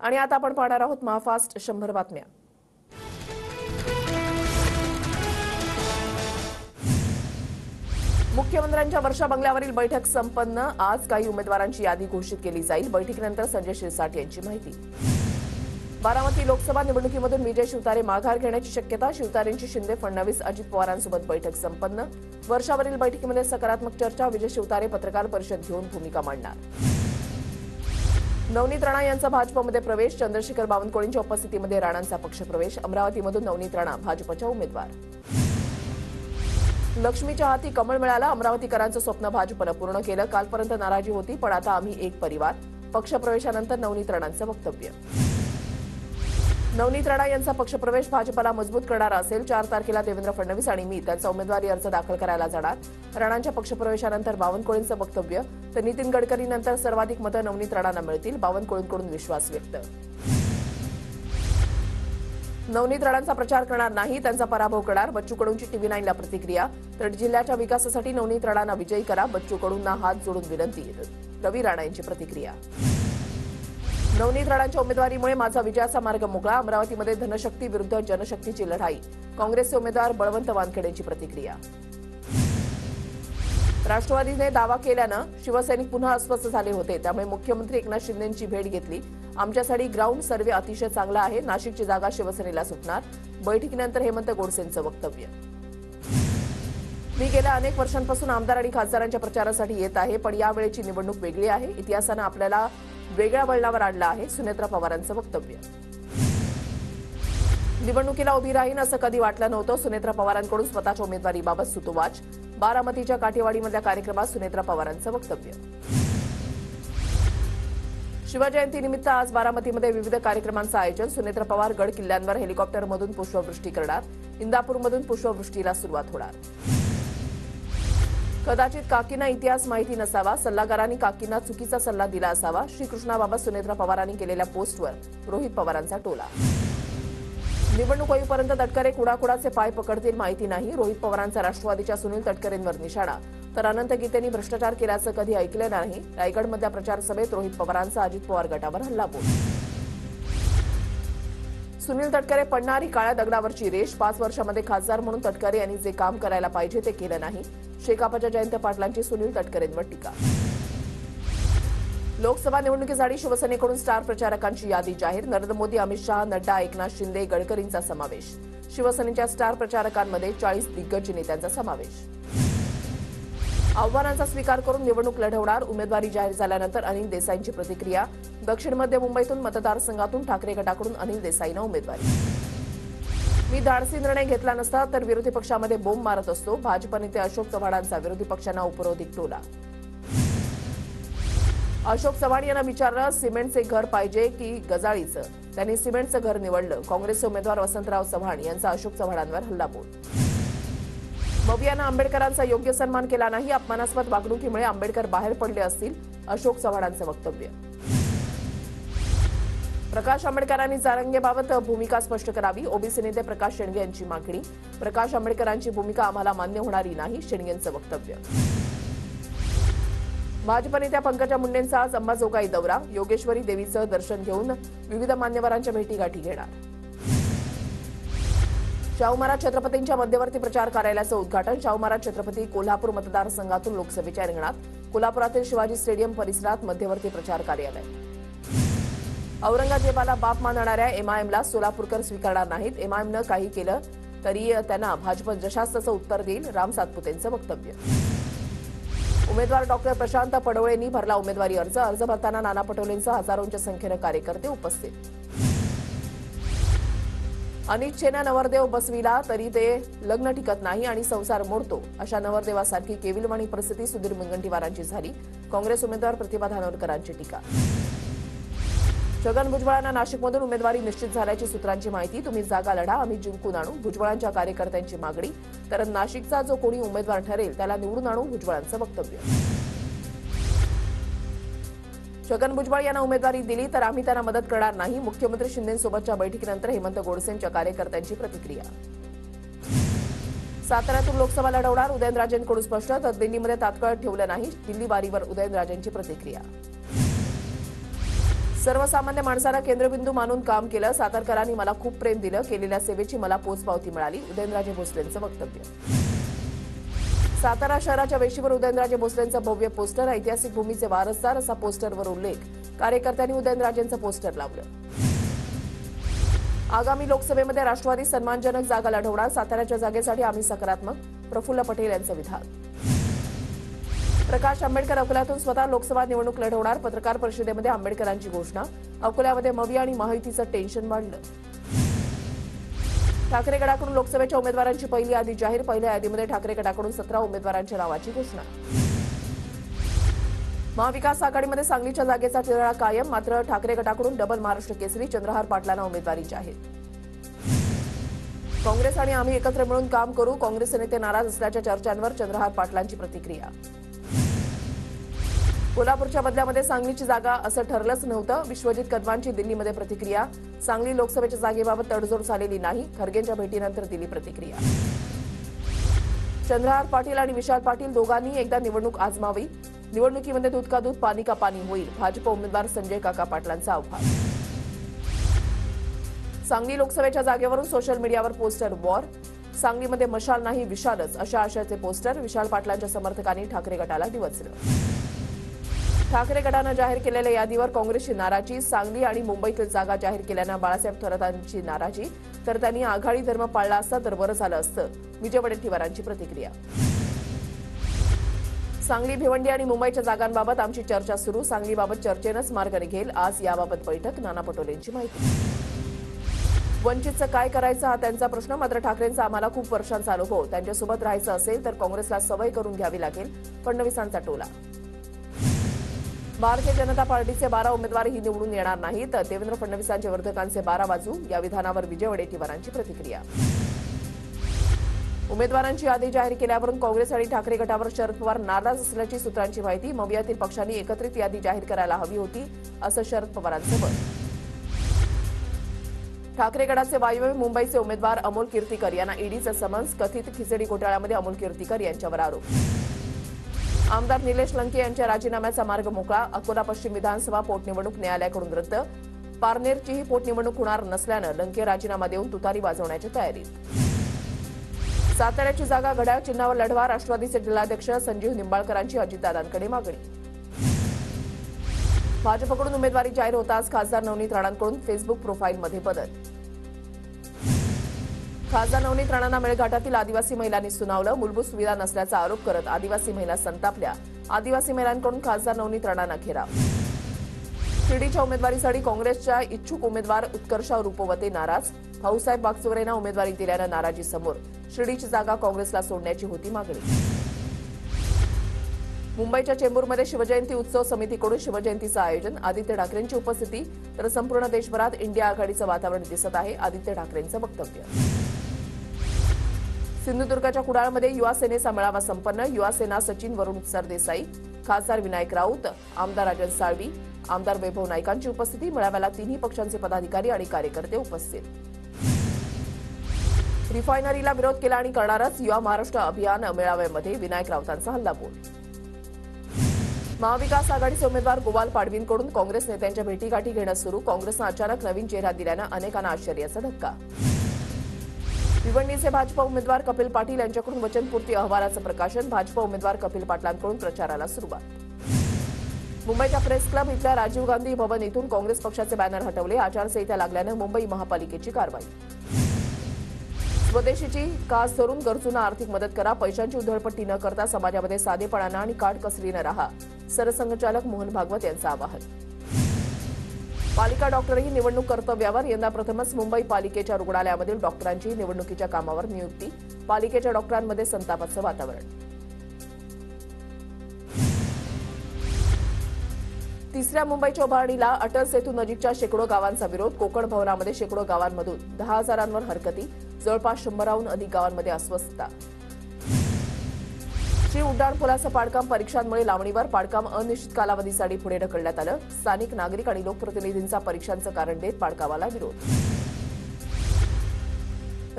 आणि आता आपण पाहणार आहोत महाफास्ट 100 बातम्या। मुख्यमंत्र्यांच्या वर्षा बंगल्यावरील बैठक संपन्न। आज काही उमेदवारांची यादी घोषित केली जाईल। बैठकीनंतर संजय शिरसाट यांची माहिती। बारामती लोकसभा निवडणुकीमधून विजय शिवतारे माघार घेण्याची शक्यता। शिवतारेंची शिंदे फडणवीस अजित पवारांसोबत बैठक संपन्न। वर्षावरील बैठकीमध्ये सकारात्मक चर्चा। विजय शिवतारे पत्रकार परिषद घेऊन भूमिका मांडणार। नवनीत राणा यांचा भाजपमध्ये प्रवेश। चंद्रशेखर बावनकुळेंच्या उपस्थितीमध्ये राणांचा पक्षप्रवेश। अमरावतीमधून नवनीत राणा भाजपच्या उमेदवार। लक्ष्मीच्या हाती कमळ मिळाला। अमरावतीकरांचं स्वप्न भाजपनं पूर्ण केलं। कालपर्यंत नाराजी होती, पण आता आम्ही एक परिवार। पक्षप्रवेशानंतर नवनीत राणांचं वक्तव्य। नवनीत राणा यांचा पक्षप्रवेश भाजपला मजबूत करणारा असेल। 4 तारखेला देवेंद्र फडणवीस आणि मी त्यांचा उमेदवारी अर्ज दाखल करायला जाणार। राणांच्या पक्षप्रवेशानंतर बावनकुळेंचं वक्तव्य। तर नितीन गडकरींनंतर सर्वाधिक मतं नवनीत राणांना मिळतील। बावनकुळेंकडून विश्वास व्यक्त। नवनीत राणांचा प्रचार करणार नाही, त्यांचा पराभव करणार। बच्चू कडूंची टीव्ही 9ला प्रतिक्रिया। तर जिल्ह्याच्या विकासासाठी नवनीत राणांना विजयी करा। बच्चू कडूंना हात जोडून विनंती। रवी राणा यांची प्रतिक्रिया। नवनीत राणांच्या उमेदवारीमुळे माझा विजयाचा मार्ग मोकळा। अमरावतीमध्ये धनशक्ती विरुद्ध जनशक्तीची लढाई। काँग्रेसचे उमेदवार बळवंत वानखेडे यांची प्रतिक्रिया। राष्ट्रवादीने दावा केल्यानं शिवसैनिक पुन्हा अस्वस्थ झाले होते, त्यामुळे मुख्यमंत्री एकनाथ शिंदेंची भेट घेतली। आमच्यासाठी ग्राउंड सर्व्हे अतिशय चांगला आहे। नाशिकची जागा शिवसेनेला सुटणार। बैठकीनंतर हेमंत गोडसेंचं वक्तव्य। मी गेल्या अनेक वर्षांपासून आमदार आणि खासदारांच्या प्रचारासाठी येत आहे, पण यावेळेची निवडणूक वेगळी आहे। इतिहासानं आपल्याला वेगळ्या वळणावर आणलं आहे। सुनेत्रा पवारांचं वक्तव्य। निवडणुकीला उभी राहीन असं कधी वाटलं नव्हतं। सुनेत्रा पवारांकडून स्वतःच्या उमेदवारीबाबत सुतोवाच। बारामतीच्या काठेवाडीमधल्या कार्यक्रमात सुनेत्रा पवारांचं वक्तव्य। शिवजयंतीनिमित्त आज बारामतीमध्ये विविध कार्यक्रमांचं आयोजन। सुनेत्रा पवार गड किल्ल्यांवर हेलिकॉप्टरमधून पुष्पवृष्टी करणार। इंदापूरमधून पुष्पवृष्टीला सुरुवात होणार। कदाचित काकींना इतिहास माहिती नसावा, सल्लागारांनी काकींना चुकीचा सल्ला दिला असावा। श्रीकृष्णाबाबत सुनेत्रा पवारांनी केलेल्या पोस्टवर रोहित पवारांचा टोला। निवडणूक होईपर्यंत तटकरे कुणाकुणाचे पाय पकडतील माहिती नाही। रोहित पवारांचा राष्ट्रवादीच्या सुनील तटकरेंवर निशाणा। तर अनंत गीतेंनी भ्रष्टाचार केल्याचं कधी ऐकलं नाही। रायगडमधल्या प्रचार सभेत रोहित पवारांचा अजित पवार गटावर हल्लाबोल। सुनील तटकरे पडणारी काळ्या दगडावरची रेष। 5 वर्षांमध्ये खासदार म्हणून तटकरे यांनी जे काम करायला पाहिजे ते केलं नाही। शेकापच्या जयंत पाटलांची सुनील तटकरेंवर टीका। लोकसभा निवडणुकीसाठी शिवसेनेकडून स्टार प्रचारकांची यादी जाहीर। नरेंद्र मोदी, अमित शहा, नड्डा, एकनाथ शिंदे, गडकरींचा समावेश। शिवसेनेच्या स्टार प्रचारकांमध्ये 40 दिग्गज नेत्यांचा समावेश। आव्हानांचा स्वीकार करून निवडणूक लढवणार। उमेदवारी जाहीर झाल्यानंतर अनिल देसाईंची प्रतिक्रिया। दक्षिण मध्य मुंबईतून मतदारसंघातून ठाकरे गटाकडून अनिल देसाईंना उमेदवारी। मी धाडसी निर्णय घेतला नसता तर विरोधी पक्षामध्ये बोंब मारत असतो। भाजप नेते अशोक चव्हाणांचा विरोधी पक्षांना उपरोधिक टोला। अशोक चव्हाण यांना विचारलं, सिमेंटचे घर पाहिजे की गजाळीचं? त्यांनी सिमेंटचं घर निवडलं। काँग्रेसचे उमेदवार वसंतराव चव्हाण यांचा अशोक चव्हाणांवर हल्लाबोल। मवियानं आंबेडकरांचा योग्य सन्मान केला नाही। अपमानास्पद वागणुकीमुळे आंबेडकर बाहेर पडले असतील। अशोक चव्हाणांचं वक्तव्य। प्रकाश आंबेडकरांनी जारंगेबाबत भूमिका स्पष्ट करावी। ओबीसी नेते प्रकाश शेंडगे यांची मागणी। प्रकाश आंबेडकरांची भूमिका आम्हाला मान्य होणारी नाही, शेंडगेंचं वक्तव्य। भाजप नेत्या पंकजा मुंडेंचा आज अंबाजोगाई दौरा। योगेश्वरी देवीचं दर्शन घेऊन विविध मान्यवरांच्या भेटीगाठी घेणार। शाहू महाराज छत्रपतींच्या मध्यवर्ती प्रचार कार्यालयाचं उद्घाटन। शाहू महाराज छत्रपती कोल्हापूर मतदारसंघातून लोकसभेच्या रिंगणात। कोल्हापुरातील शिवाजी स्टेडियम परिसरात मध्यवर्ती प्रचार कार्यालय। औरंगजेबाला बाप मानणाऱ्या एमआयएमला सोलापूरकर स्वीकारणार नाहीत। एमआयएमनं काही केलं तरी त्यांना भाजप जशास तसं उत्तर देईल, राम सातपुतेंचं वक्तव्य। उमेदवार डॉक्टर प्रशांत पडोळेंनी भरला उमेदवारी अर्ज। अर्ज भरताना नाना पटोलेंसह हजारोंच्या संख्येनं कार्यकर्ते उपस्थित। अनिच्छेनं नवरदेव बसविला तरी ते लग्न टिकत नाही आणि संसार मोडतो, अशा नवरदेवासारखी केविलवाणी परिस्थिती सुधीर मुनगंटीवारांची झाली। काँग्रेस उमेदवार प्रतिभा धानोरकरांची टीका। छगन भुजबळांना नाशिकमधून उमेदवारी निश्चित झाल्याची सूत्रांची माहिती। तुम्ही जागा लढा, आम्ही जिंकून आणू, भुजबळांच्या कार्यकर्त्यांची मागणी। तर नाशिकचा जो कोणी उमेदवार ठरेल त्याला निवडून आणू, भुजबळांचं वक्तव्य। छगन भुजबळ यांना उमेदवारी दिली तर आम्ही त्यांना मदत करणार नाही। मुख्यमंत्री शिंदेंसोबतच्या बैठकीनंतर हेमंत गोडसेंच्या कार्यकर्त्यांची प्रतिक्रिया। साताऱ्यातून लोकसभा लढवणार, उदयनराजेंकडून स्पष्ट। तर दिल्लीमध्ये तात्काळ ठेवलं नाही, दिल्ली वारीवर उदयनराजेंची प्रतिक्रिया। सर्वसामान्य माणसाला केंद्रबिंदू मानून काम केलं. सातारकरांनी मला खूप प्रेम दिलं. केलेल्या सेवेची मला पोचपावती मिळाली. उदयनराजे भोसलेंचं वक्तव्य. सातारा शहराच्या वेशीवर उदयनराजे भोसलेंचं भव्य पोस्टर. ऐतिहासिक भूमीचे वारसदार असा पोस्टरवर उल्लेख. कार्यकर्त्यांनी उदयनराजेंचं पोस्टर लावलं. आगामी लोकसभेमध्ये राष्ट्रवादी सन्मानजनक जागा लढवणार. साताऱ्याच्या जागेसाठी आम्ही सकारात्मक. प्रफुल्ल पटेल यांचं विधान. प्रकाश आंबेडकर अकोल्यातून स्वतः लोकसभा निवडणूक लढवणार. पत्रकार परिषदेमध्ये आंबेडकरांची घोषणा. अकोल्यामध्ये मवी आणि महायुतीचं टेन्शन वाढलं. ठाकरे गटाकडून लोकसभेच्या उमेदवारांची पहिली यादी जाहीर. पहिल्या यादीमध्ये ठाकरे गटाकडून 17 उमेदवारांच्या नावाची घोषणा. महाविकास आघाडीमध्ये सांगलीच्या जागेचा तिढा कायम. मात्र ठाकरे गटाकडून डबल महाराष्ट्र केसरी. चंद्रहार पाटलांना उमेदवारी जाहीर. काँग्रेस आणि आम्ही एकत्र मिळून काम करू. काँग्रेसचे नेते नाराज असल्याच्या चर्चांवर चंद्रहार पाटलांची प्रतिक्रिया. कोल्हापूरच्या बदल्यामध्ये सांगलीची जागा असं ठरलंच नव्हतं. विश्वजित कदमांची दिल्लीमध्ये प्रतिक्रिया. सांगली लोकसभेच्या जागेबाबत तडजोड झालेली नाही. खरगेंच्या भेटीनंतर दिली प्रतिक्रिया. चंद्रहार पाटील आणि विशाल पाटील दोघांनी एकदा निवडणूक आजमावी. निवडणुकीमध्ये दूध का दूध पाणी का पाणी होईल. भाजप उमेदवार संजय काका पाटलांचा आव्हान. सांगली लोकसभेच्या जागेवरून सोशल मीडियावर पोस्टर वॉर. सांगलीमध्ये मशाल नाही विशालच अशा आशयाचे पोस्टर. विशाल पाटलांच्या समर्थकांनी ठाकरे गटाला डिवचलं. ठाकरे गटानं जाहीर केलेल्या यादीवर काँग्रेसची नाराजी. सांगली आणि मुंबईतील जागा जाहीर केल्यानं बाळासाहेब थोरातांची नाराजी. तर त्यांनी आघाडी धर्म पाळला असता तर बरं झालं असतं. विजय वडेट्टीवारांची प्रतिक्रिया. सांगली भिवंडी आणि मुंबईच्या जागांबाबत आमची चर्चा सुरू. सांगलीबाबत चर्चेनंच मार्ग निघेल. आज याबाबत बैठक. नाना पटोलेंची माहिती. वंचितचं काय करायचं हा त्यांचा प्रश्न. मात्र ठाकरेंचा आम्हाला खूप वर्षांचा अनुभव. त्यांच्यासोबत राहायचं असेल तर काँग्रेसला सवय करून घ्यावी लागेल. फडणवीसांचा टोला. भारतीय जनता पार्टीचे 12 उमेदवारही निवडून येणार नाहीत. देवेंद्र फडणवीसांच्या विरोधकांचे 12 बाजू. या विधानावर विजय वडेट्टीवारांची प्रतिक्रिया. उमेदवारांची यादी जाहीर केल्यावरून काँग्रेस आणि ठाकरे गटावर शरद पवार नाराज असल्याची सूत्रांची माहिती. मवियातील पक्षांनी एकत्रित यादी जाहीर करायला हवी होती असं शरद पवारांचं मत. ठाकरे गटाचे वायव्य मुंबईचे उमेदवार अमोल कीर्तीकर यांना ईडीचं समन्स. कथित खिचडी घोटाळ्यामध्ये अमोल कीर्तीकर यांच्यावर आरोप. आमदार निलेश लंके यांच्या राजीनाम्याचा मार्ग मोकळा. अकोला पश्चिम विधानसभा पोटनिवडणूक न्यायालयाकडून रद्द. पारनेरचीही पोटनिवडणूक होणार नसल्यानं लंके राजीनामा देऊन तुतारी वाजवण्याच्या तयारीत. साताऱ्याची जागा घड्याळ चिन्हावर लढवा. राष्ट्रवादीचे जिल्हाध्यक्ष संजीव निंबाळकरांची अजितदादांकडे मागणी. भाजपकडून उमेदवारी जाहीर होताच खासदार नवनीत राणांकडून फेसबुक प्रोफाईलमध्ये बदल. खासदार नवनीत राणांना मेळघाटातील आदिवासी महिलांनी सुनावलं. मूलभूत सुविधा नसल्याचा आरोप करत आदिवासी महिला संतापल्या. आदिवासी महिलांकडून खासदार नवनीत राणांना घेराव. शिर्डीच्या उमेदवारीसाठी काँग्रेसच्या इच्छुक उमेदवार उत्कर्षाव रुपवते नाराज. भाऊसाहेब वागचौरेंना उमेदवारी दिल्यानं नाराजी समोर. शिर्डीची जागा काँग्रेसला सोडण्याची होती मागणी. मुंबईच्या चेंबूरमध्ये शिवजयंती उत्सव समितीकडून शिवजयंतीचं आयोजन. आदित्य ठाकरेंची उपस्थिती. तर संपूर्ण देशभरात इंडिया आघाडीचं वातावरण दिसत आहे. आदित्य ठाकरेंचं वक्तव्य. सिंधुदुर्गाच्या कुडाळमध्ये युवा सेनेचा मेळावा संपन्न. युवा सेना सचिन वरुण सरदेसाई, खासदार विनायक राऊत, आमदार राजन साळवी, आमदार वैभव नाईकांची उपस्थिती. मेळाव्याला तिन्ही पक्षांचे पदाधिकारी आणि कार्यकर्ते उपस्थित. रिफायनरीला विरोध केला आणि करणारच. युवा महाराष्ट्र अभियान मेळाव्यामध्ये विनायक राऊतांचा हल्लाबोल. महाविकास आघाडीचे उमेदवार गोपाल पाडवींकडून काँग्रेस नेत्यांच्या भेटीगाठी घेणं सुरू. काँग्रेसनं अचानक नवीन चेहरा दिल्यानं अनेकांना आश्चर्याचा धक्का. भिवंडीचे भाजप उमेदवार कपिल पाटील यांच्याकडून वचनपूर्ती अहवालाचं प्रकाशन. भाजप उमेदवार कपिल पाटलांकडून प्रचाराला सुरुवात. मुंबईच्या प्रेस क्लब इथल्या राजीव गांधी भवन इथून काँग्रेस पक्षाचे बॅनर हटवले. आचारसंहिता लागल्यानं मुंबई महापालिकेची कारवाई. स्वदेशीची कास धरून गरजूंना आर्थिक मदत करा. पैशांची उधळपट्टी न करता समाजामध्ये साधेपणानं आणि काटकसरीनं राहा. सरसंघचालक मोहन भागवत यांचं आवाहन. पालिका डॉक्टरही निवडणूक कर्तव्यावर. यंदा प्रथमच मुंबई पालिकेच्या रुग्णालयामधील डॉक्टरांची निवडणुकीच्या कामावर नियुक्ती. पालिकेच्या डॉक्टरांमध्ये संतापाचं वातावरण. तिसऱ्या मुंबईच्या उभारणीला अटल सेतू नजीकच्या शेकडो गावांचा विरोध. कोकण भवनामध्ये शेकडो गावांमधून 10,000 हरकती. जवळपास 100हून अधिक गावांमध्ये अस्वस्थता. श्री उड्डाणपुलाचं पाडकाम परीक्षांमुळे लांबणीवर. पाडकाम अनिश्चित कालावधीसाठी पुढे ढकलण्यात आलं. स्थानिक नागरिक आणि लोकप्रतिनिधींचा परीक्षांचं कारण देत पाडकामाला विरोध.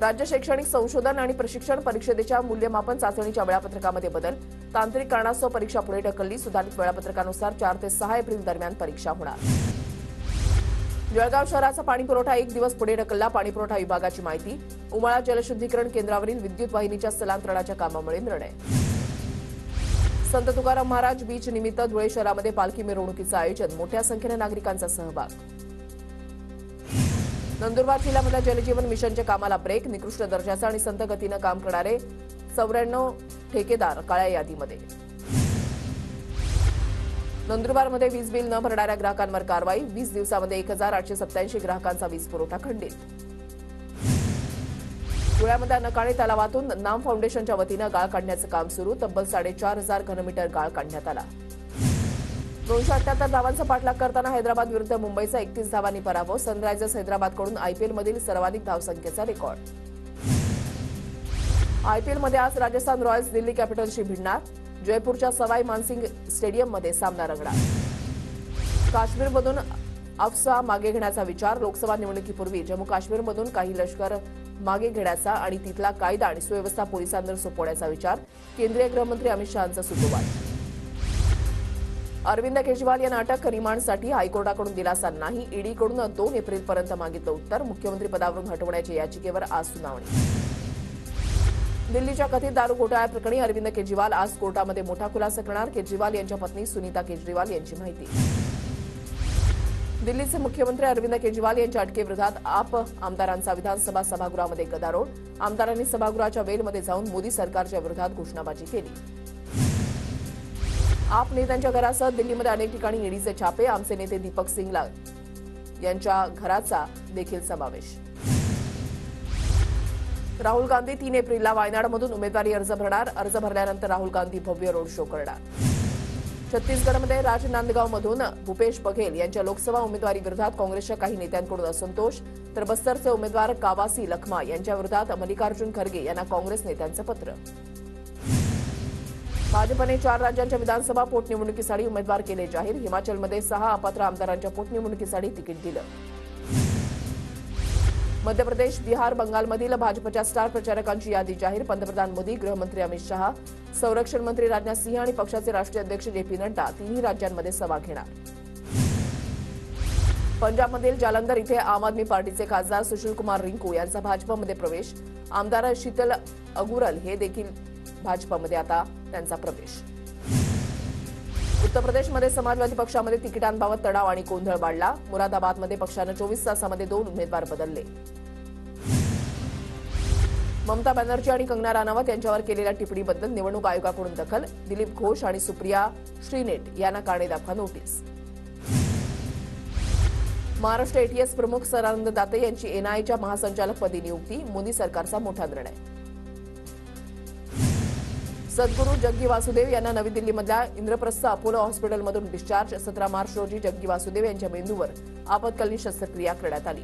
राज्य शैक्षणिक संशोधन आणि प्रशिक्षण परिषदेच्या मूल्यमापन चाचणीच्या वेळापत्रकामध्ये बदल. तांत्रिक कारणास्तव परीक्षा पुढे ढकलली. सुधारित वेळापत्रकानुसार 4 ते 6 एप्रिल दरम्यान परीक्षा होणार. जळगाव शहराचा पाणी पुरवठा 1 दिवस पुढे ढकलला. पाणी पुरवठा विभागाची माहिती. उमाळा जलशुद्धीकरण केंद्रावरील विद्युत वाहिनीच्या स्थलांतरणाच्या कामामुळे निर्णय. संत तुकाराम महाराज बीच निमित्त धुळे शहरामध्ये पालखी मिरवणुकीचं आयोजन. मोठ्या संख्येने नागरिकांचा सहभाग. नंदुरबार जिल्ह्यामधल्या जलजीवन मिशनच्या कामाला ब्रेक. निकृष्ट दर्जाचं आणि संथ गतीनं काम करणारे 94 ठेकेदार काळ्या यादीमध्ये. नंदुरबारमध्ये वीज बिल न भरणाऱ्या ग्राहकांवर कारवाई. 20 दिवसामध्ये 1887 ग्राहकांचा वीज पुरवठा खंडित. धुळ्यामध्ये नकाणे तलावातून नाम फाउंडेशनच्या वतीनं गाळ काढण्याचं काम सुरू. तब्बल 4,500 घनमीटर गाळ काढण्यात आला. 278 धावांचा पाठलाग करताना हैदराबाद विरुद्ध मुंबईचा 31 धावांनी पराभव. सनरायझर्स हैदराबादकडून आयपीएलमधील सर्वाधिक धावसंख्येचा रेकॉर्ड. आयपीएलमध्ये आज राजस्थान रॉयल्स दिल्ली कॅपिटल्सशी भिडणार. जयपूरच्या सवाई मानसिंग स्टेडियममध्ये सामना रंगणार. काश्मीरमधून अफसा मागे घेण्याचा विचार. लोकसभा निवडणुकीपूर्वी जम्मू काश्मीरमधून काही लष्कर मागे घेण्याचा आणि तिथला कायदा आणि सुव्यवस्था पोलिसांवर सोपवण्याचा विचार. केंद्रीय गृहमंत्री अमित शहांचा सुतोवाच. अरविंद केजरीवाल यांना अटक. रिमांडसाठी हायकोर्टाकडून दिलासा नाही. ईडीकडून 2 एप्रिलपर्यंत मागितलं उत्तर. मुख्यमंत्री पदावरून हटवण्याच्या याचिकेवर आज सुनावणी. दिल्लीच्या कथित दारू घोटाळ्याप्रकरणी अरविंद केजरीवाल आज कोर्टामध्ये मोठा खुलासा करणार. केजरीवाल यांच्या पत्नी सुनीता केजरीवाल यांची माहिती. दिल्लीचे मुख्यमंत्री अरविंद केजरीवाल यांच्या अटकेविरोधात आप आमदारांचा विधानसभा सभागृहामध्ये गदारोळ. आमदारांनी सभागृहाच्या वेलमध्ये जाऊन मोदी सरकारच्या विरोधात घोषणाबाजी केली. आप नेत्यांच्या घरासह दिल्लीमध्ये अनेक ठिकाणी ईडीचे छापे. आमचे नेते दीपक सिंगला यांच्या घराचा देखील समावेश. राहुल गांधी 3 एप्रिलला वायनाडमधून उमेदवारी अर्ज भरणार. अर्ज भरल्यानंतर राहुल गांधी भव्य रोड शो करणार. छत्तीसगडमध्ये राजनांदगावमधून भूपेश बघेल यांच्या लोकसभा उमेदवारी विरोधात काँग्रेसच्या काही नेत्यांकडून असंतोष. तर बस्तरचे उमेदवार कावासी लखमा यांच्या विरोधात मल्लिकार्जुन खरगे यांना काँग्रेस नेत्यांचं पत्र. भाजपने 4 राज्यांच्या विधानसभा पोटनिवडणुकीसाठी उमेदवार केले जाहीर. हिमाचलमध्ये 6 अपात्र आमदारांच्या पोटनिवडणुकीसाठी तिकीट दिलं. मध्य प्रदेश, बिहार, बंगालमधील भाजपच्या स्टार प्रचारकांची यादी जाहीर. पंतप्रधान मोदी, गृहमंत्री अमित शहा, संरक्षण मंत्री राजनाथ सिंह आणि पक्षाचे राष्ट्रीय अध्यक्ष जे.पी. नड्डा तिन्ही राज्यांमध्ये सभा घेणार. पंजाबमधील जालंधर इथे आम आदमी पार्टीचे खासदार सुशील कुमार रिंकू यांचा भाजपमध्ये प्रवेश. आमदार शीतल अगुरल हे देखील भाजपमध्ये आता त्यांचा प्रवेश. उत्तर प्रदेशमध्ये समाजवादी पक्षामध्ये तिकिटांबाबत तणाव आणि गोंधळ वाढला. मुरादाबादमध्ये पक्षानं 24 तासामध्ये 2 उमेदवार बदलले. ममता बॅनर्जी आणि कंगना राणावत यांच्यावर केलेल्या टिप्पणीबद्दल निवडणूक आयोगाकडून दखल. दिलीप घोष आणि सुप्रिया श्रीनेट यांना कारणे दाखवा नोटीस. महाराष्ट्र एटीएस प्रमुख सदानंद दाते यांची एनआयच्या महासंचालकपदी नियुक्ती. मोदी सरकारचा मोठा निर्णय. सद्गुरू जग्गी वासुदेव यांना नवी दिल्लीमधल्या इंद्रप्रस्थ अपोलो हॉस्पिटलमधून डिस्चार्ज. 17 मार्च रोजी जग्गी वासुदेव यांच्या मेंदूवर आपत्कालीन शस्त्रक्रिया करण्यात आली.